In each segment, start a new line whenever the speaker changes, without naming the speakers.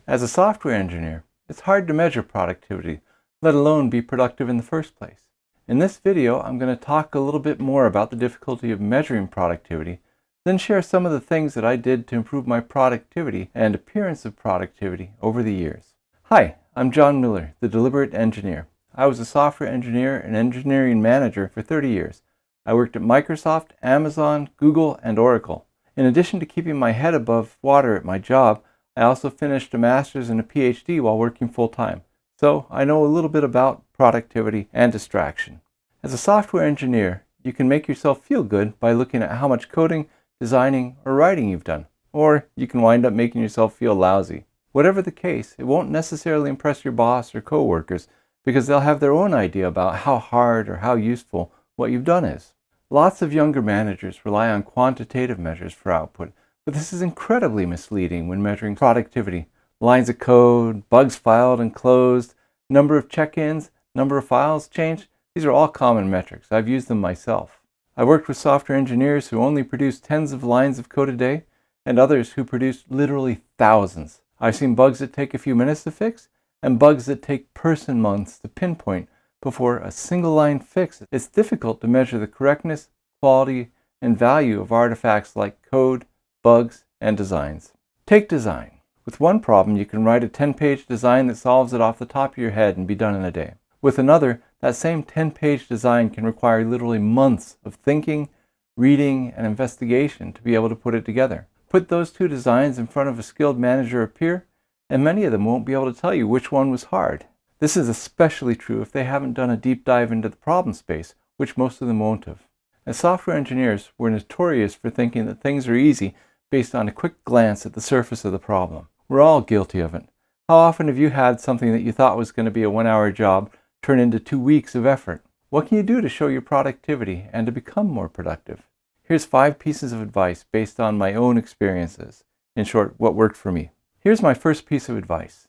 As a software engineer, it's hard to measure productivity, let alone be productive in the first place. In this video, I'm going to talk a little bit more about the difficulty of measuring productivity, then share some of the things that I did to improve my productivity and appearance of productivity over the years. Hi, I'm John Miller, the Deliberate Engineer. I was a software engineer and engineering manager for 30 years. I worked at Microsoft, Amazon, Google, and Oracle. In addition to keeping my head above water at my job, I also finished a master's and a PhD while working full-time, so I know a little bit about productivity and distraction. As a software engineer, you can make yourself feel good by looking at how much coding, designing, or writing you've done, or you can wind up making yourself feel lousy. Whatever the case, it won't necessarily impress your boss or coworkers because they'll have their own idea about how hard or how useful what you've done is. Lots of younger managers rely on quantitative measures for output, but this is incredibly misleading when measuring productivity. Lines of code, bugs filed and closed, number of check-ins, number of files changed, these are all common metrics. I've used them myself. I worked with software engineers who only produce tens of lines of code a day, and others who produce literally thousands. I've seen bugs that take a few minutes to fix, and bugs that take person-months to pinpoint before a single line fix. It's difficult to measure the correctness, quality, and value of artifacts like code, bugs, and designs. Take design. With one problem, you can write a 10-page design that solves it off the top of your head and be done in a day. With another, that same 10-page design can require literally months of thinking, reading, and investigation to be able to put it together. Put those two designs in front of a skilled manager or peer, and many of them won't be able to tell you which one was hard. This is especially true if they haven't done a deep dive into the problem space, which most of them won't have. As software engineers, we're notorious for thinking that things are easy based on a quick glance at the surface of the problem. We're all guilty of it. How often have you had something that you thought was going to be a 1-hour job turn into 2 weeks of effort? What can you do to show your productivity and to become more productive? Here's 5 pieces of advice based on my own experiences. In short, what worked for me. Here's my first piece of advice.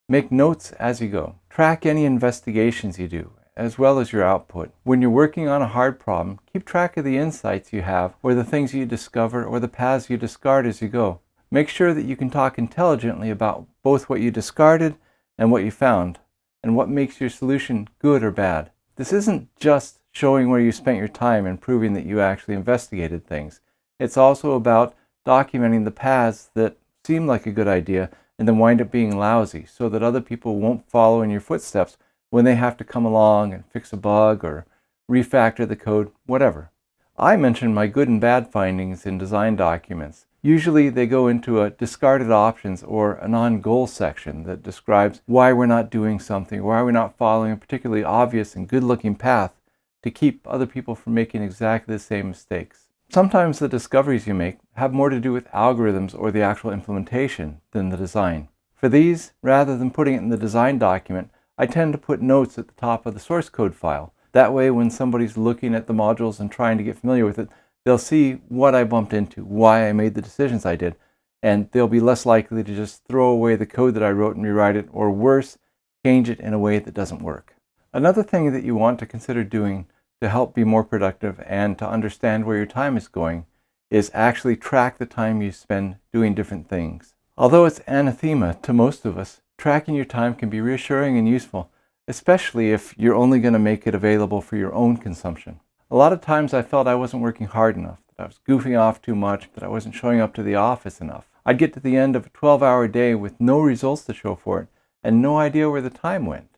Make notes as you go. Track any investigations you do, as well as your output. When you're working on a hard problem, keep track of the insights you have, or the things you discover, or the paths you discard as you go. Make sure that you can talk intelligently about both what you discarded and what you found, and what makes your solution good or bad. This isn't just showing where you spent your time and proving that you actually investigated things. It's also about documenting the paths that seem like a good idea and then wind up being lousy, so that other people won't follow in your footsteps when they have to come along and fix a bug or refactor the code, whatever. I mention my good and bad findings in design documents. Usually they go into a discarded options or a non-goal section that describes why we're not doing something, why we're not following a particularly obvious and good-looking path to keep other people from making exactly the same mistakes. Sometimes the discoveries you make have more to do with algorithms or the actual implementation than the design. For these, rather than putting it in the design document, I tend to put notes at the top of the source code file. That way, when somebody's looking at the modules and trying to get familiar with it, they'll see what I bumped into, why I made the decisions I did, and they'll be less likely to just throw away the code that I wrote and rewrite it, or worse, change it in a way that doesn't work. Another thing that you want to consider doing to help be more productive and to understand where your time is going is actually track the time you spend doing different things. Although it's anathema to most of us, tracking your time can be reassuring and useful, especially if you're only going to make it available for your own consumption. A lot of times I felt I wasn't working hard enough, that I was goofing off too much, that I wasn't showing up to the office enough. I'd get to the end of a 12-hour day with no results to show for it and no idea where the time went.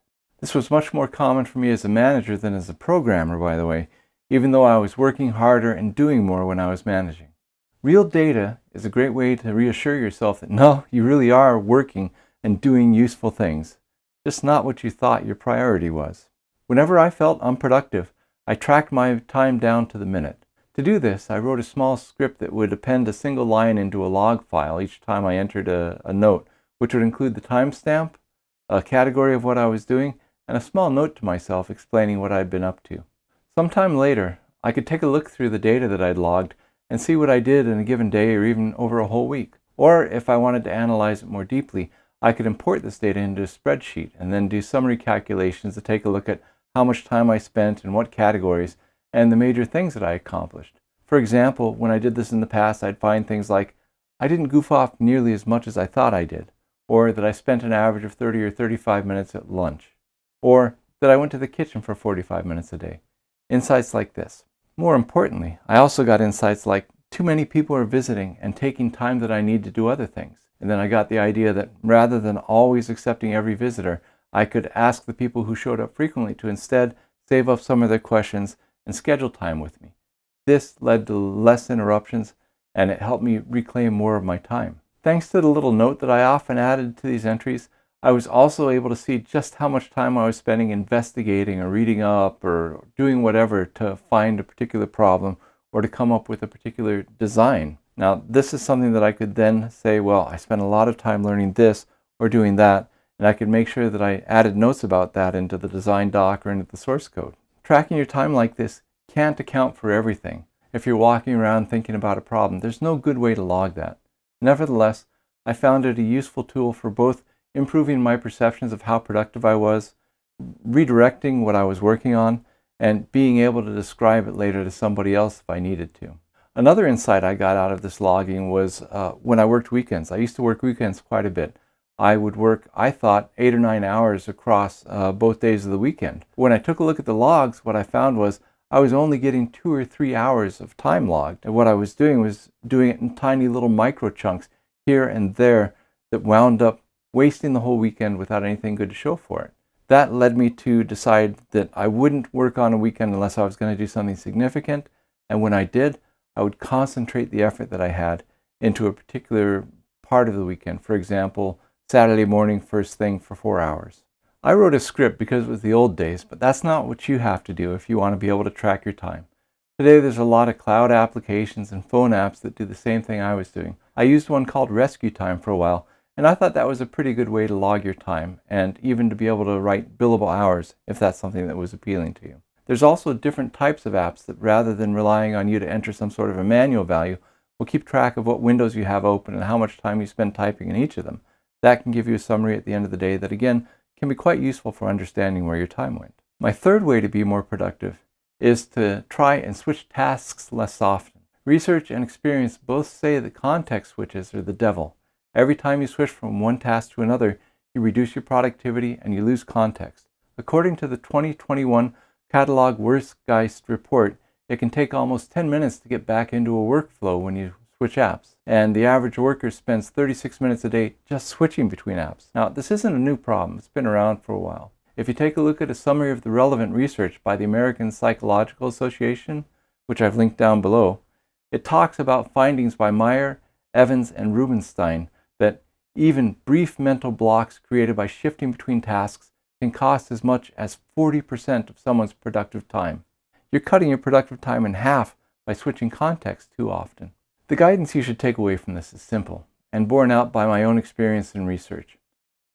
This was much more common for me as a manager than as a programmer, by the way, even though I was working harder and doing more when I was managing. Real data is a great way to reassure yourself that no, you really are working and doing useful things, just not what you thought your priority was. Whenever I felt unproductive, I tracked my time down to the minute. To do this, I wrote a small script that would append a single line into a log file each time I entered a note, which would include the timestamp, a category of what I was doing, and a small note to myself explaining what I'd been up to. Sometime later, I could take a look through the data that I'd logged and see what I did in a given day or even over a whole week. Or if I wanted to analyze it more deeply, I could import this data into a spreadsheet and then do summary calculations to take a look at how much time I spent in what categories and the major things that I accomplished. For example, when I did this in the past, I'd find things like, I didn't goof off nearly as much as I thought I did, or that I spent an average of 30 or 35 minutes at lunch, or that I went to the kitchen for 45 minutes a day. Insights like this. More importantly, I also got insights like too many people are visiting and taking time that I need to do other things. And then I got the idea that rather than always accepting every visitor, I could ask the people who showed up frequently to instead save up some of their questions and schedule time with me. This led to less interruptions, and it helped me reclaim more of my time. Thanks to the little note that I often added to these entries, I was also able to see just how much time I was spending investigating or reading up or doing whatever to find a particular problem or to come up with a particular design. Now, this is something that I could then say, well, I spent a lot of time learning this or doing that, and I could make sure that I added notes about that into the design doc or into the source code. Tracking your time like this can't account for everything. If you're walking around thinking about a problem, there's no good way to log that. Nevertheless, I found it a useful tool for both improving my perceptions of how productive I was, redirecting what I was working on, and being able to describe it later to somebody else if I needed to. Another insight I got out of this logging was when I worked weekends. I used to work weekends quite a bit. I would work, I thought, 8 or 9 hours across both days of the weekend. When I took a look at the logs, what I found was I was only getting 2 or 3 hours of time logged. And what I was doing it in tiny little micro chunks here and there that wound up wasting the whole weekend without anything good to show for it. That led me to decide that I wouldn't work on a weekend unless I was going to do something significant. And when I did, I would concentrate the effort that I had into a particular part of the weekend. For example, Saturday morning first thing for 4 hours. I wrote a script because it was the old days, but that's not what you have to do if you want to be able to track your time. Today there's a lot of cloud applications and phone apps that do the same thing I was doing. I used one called Rescue Time for a while, and I thought that was a pretty good way to log your time and even to be able to write billable hours if that's something that was appealing to you. There's also different types of apps that, rather than relying on you to enter some sort of a manual value, will keep track of what windows you have open and how much time you spend typing in each of them. That can give you a summary at the end of the day that, again, can be quite useful for understanding where your time went. My third way to be more productive is to try and switch tasks less often. Research and experience both say that context switches are the devil. Every time you switch from one task to another, you reduce your productivity and you lose context. According to the 2021 Catalog Wertgeist report, it can take almost 10 minutes to get back into a workflow when you switch apps. And the average worker spends 36 minutes a day just switching between apps. Now, this isn't a new problem. It's been around for a while. If you take a look at a summary of the relevant research by the American Psychological Association, which I've linked down below, it talks about findings by Meyer, Evans, and Rubenstein that even brief mental blocks created by shifting between tasks can cost as much as 40% of someone's productive time. You're cutting your productive time in half by switching context too often. The guidance you should take away from this is simple and borne out by my own experience and research.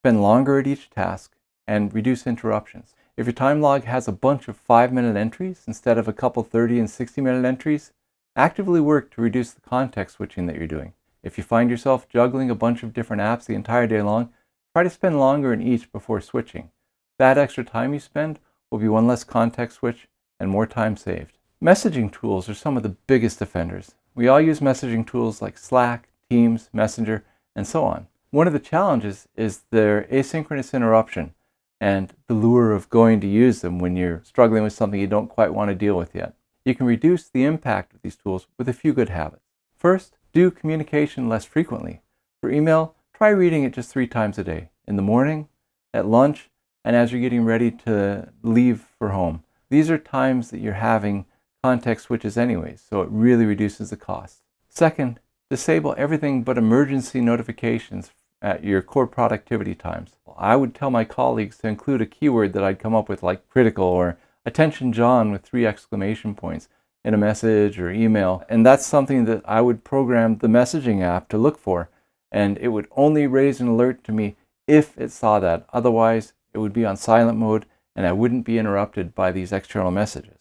Spend longer at each task and reduce interruptions. If your time log has a bunch of 5-minute entries instead of a couple 30 and 60-minute entries, actively work to reduce the context switching that you're doing. If you find yourself juggling a bunch of different apps the entire day long, try to spend longer in each before switching. That extra time you spend will be one less context switch and more time saved. Messaging tools are some of the biggest offenders. We all use messaging tools like Slack, Teams, Messenger, and so on. One of the challenges is their asynchronous interruption and the lure of going to use them when you're struggling with something you don't quite want to deal with yet. You can reduce the impact of these tools with a few good habits. First, do communication less frequently. For email, try reading it just 3 times a day, in the morning, at lunch, and as you're getting ready to leave for home. These are times that you're having context switches anyways, so it really reduces the cost. Second, disable everything but emergency notifications at your core productivity times. I would tell my colleagues to include a keyword that I'd come up with, like critical or attention John with 3 exclamation points in a message or email. And that's something that I would program the messaging app to look for. And it would only raise an alert to me if it saw that. Otherwise, it would be on silent mode and I wouldn't be interrupted by these external messages.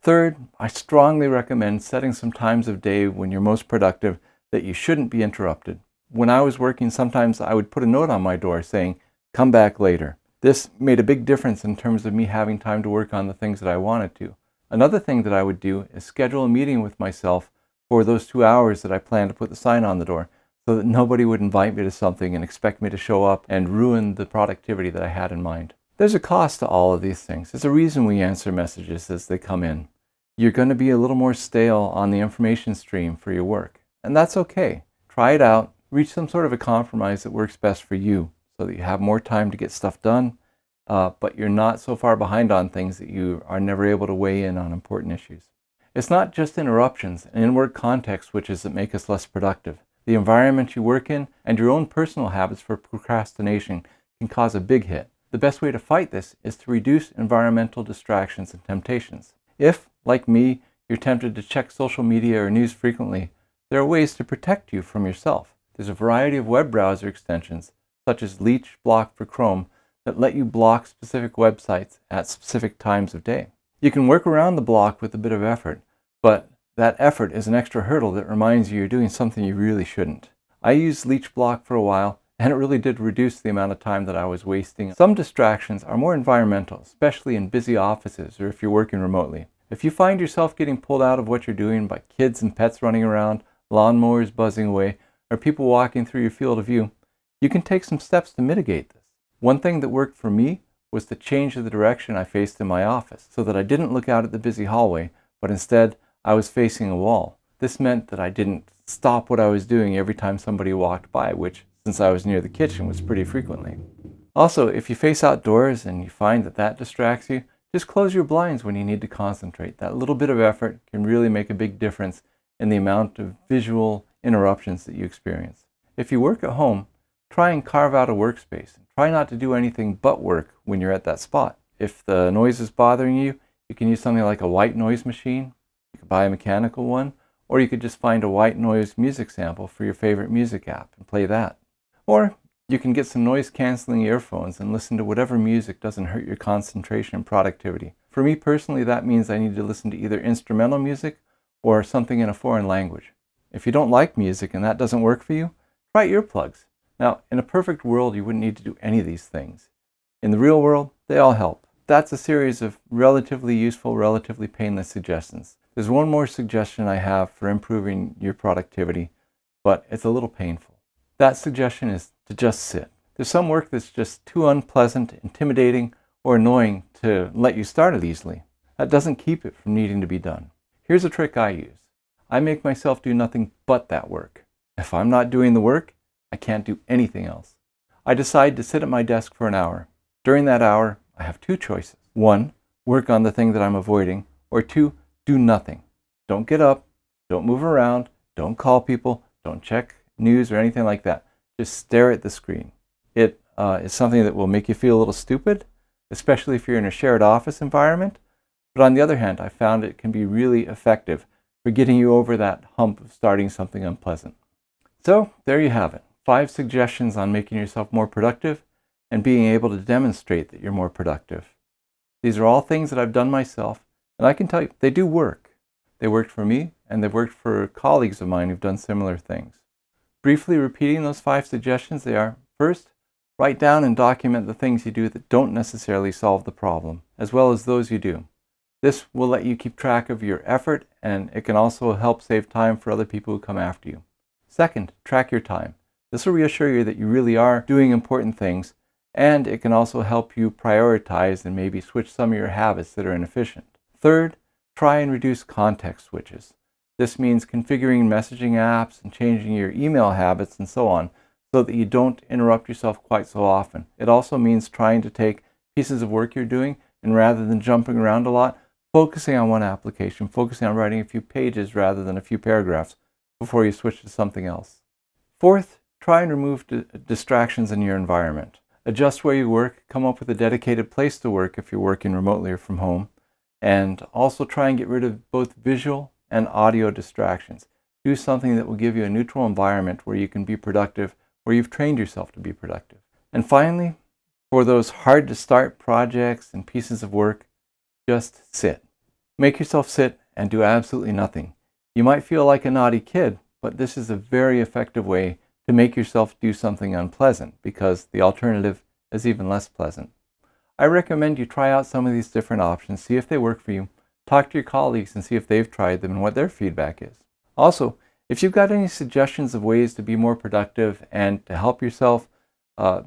Third, I strongly recommend setting some times of day when you're most productive that you shouldn't be interrupted. When I was working, sometimes I would put a note on my door saying, "Come back later." This made a big difference in terms of me having time to work on the things that I wanted to. Another thing that I would do is schedule a meeting with myself for those 2 hours that I plan to put the sign on the door, so that nobody would invite me to something and expect me to show up and ruin the productivity that I had in mind. There's a cost to all of these things. There's a reason we answer messages as they come in. You're going to be a little more stale on the information stream for your work, and that's okay. Try it out, reach some sort of a compromise that works best for you so that you have more time to get stuff done, but you're not so far behind on things that you are never able to weigh in on important issues. It's not just interruptions and in-work context switches that make us less productive. The environment you work in and your own personal habits for procrastination can cause a big hit. The best way to fight this is to reduce environmental distractions and temptations. If, like me, you're tempted to check social media or news frequently, there are ways to protect you from yourself. There's a variety of web browser extensions, such as Leech Block for Chrome, that let you block specific websites at specific times of day. You can work around the block with a bit of effort, but that effort is an extra hurdle that reminds you you're doing something you really shouldn't. I used Leech Block for a while, and it really did reduce the amount of time that I was wasting. Some distractions are more environmental, especially in busy offices or if you're working remotely. If you find yourself getting pulled out of what you're doing by kids and pets running around, lawnmowers buzzing away, or people walking through your field of view, you can take some steps to mitigate this. One thing that worked for me was to change the direction I faced in my office so that I didn't look out at the busy hallway, but instead I was facing a wall. This meant that I didn't stop what I was doing every time somebody walked by, which, since I was near the kitchen, was pretty frequently. Also, if you face outdoors and you find that that distracts you, just close your blinds when you need to concentrate. That little bit of effort can really make a big difference in the amount of visual interruptions that you experience. If you work at home, try and carve out a workspace. Try not to do anything but work when you're at that spot. If the noise is bothering you, you can use something like a white noise machine. You could buy a mechanical one, or you could just find a white noise music sample for your favorite music app and play that. Or you can get some noise canceling earphones and listen to whatever music doesn't hurt your concentration and productivity. For me personally, that means I need to listen to either instrumental music or something in a foreign language. If you don't like music and that doesn't work for you, try earplugs. Now, in a perfect world, you wouldn't need to do any of these things. In the real world, they all help. That's a series of relatively useful, relatively painless suggestions. There's one more suggestion I have for improving your productivity, but it's a little painful. That suggestion is to just sit. There's some work that's just too unpleasant, intimidating, or annoying to let you start it easily. That doesn't keep it from needing to be done. Here's a trick I use. I make myself do nothing but that work. If I'm not doing the work, I can't do anything else. I decide to sit at my desk for an hour. During that hour, I have two choices. 1, work on the thing that I'm avoiding, or 2, do nothing. Don't get up, don't move around, don't call people, don't check news or anything like that. Just stare at the screen. It is something that will make you feel a little stupid, especially if you're in a shared office environment. But on the other hand, I found it can be really effective for getting you over that hump of starting something unpleasant. So there you have it. 5 suggestions on making yourself more productive and being able to demonstrate that you're more productive. These are all things that I've done myself, and I can tell you, they do work. They worked for me, and they've worked for colleagues of mine who've done similar things. Briefly repeating those 5 suggestions, they are: first, write down and document the things you do that don't necessarily solve the problem, as well as those you do. This will let you keep track of your effort, and it can also help save time for other people who come after you. Second, track your time. This will reassure you that you really are doing important things, and it can also help you prioritize and maybe switch some of your habits that are inefficient. Third, try and reduce context switches. This means configuring messaging apps and changing your email habits and so on so that you don't interrupt yourself quite so often. It also means trying to take pieces of work you're doing and rather than jumping around a lot, focusing on one application, focusing on writing a few pages rather than a few paragraphs before you switch to something else. Fourth, try and remove distractions in your environment. Adjust where you work, come up with a dedicated place to work if you're working remotely or from home, and also try and get rid of both visual and audio distractions. Do something that will give you a neutral environment where you can be productive, where you've trained yourself to be productive. And finally, for those hard to start projects and pieces of work, just sit. Make yourself sit and do absolutely nothing. You might feel like a naughty kid, but this is a very effective way to make yourself do something unpleasant because the alternative is even less pleasant. I recommend you try out some of these different options, see if they work for you. Talk to your colleagues and see if they've tried them and what their feedback is. Also, If you've got any suggestions of ways to be more productive and to help yourself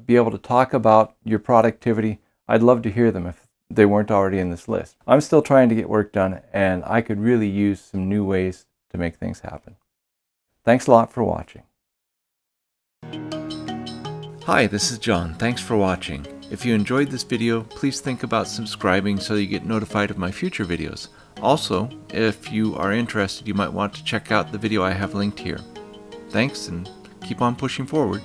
be able to talk about your productivity, I'd love to hear them if they weren't already in this list. I'm still trying to get work done, and I could really use some new ways to make things happen. Thanks a lot for watching. Hi, this is John. Thanks for watching. If you enjoyed this video, please think about subscribing so you get notified of my future videos. Also, if you are interested, you might want to check out the video I have linked here. Thanks, and keep on pushing forward.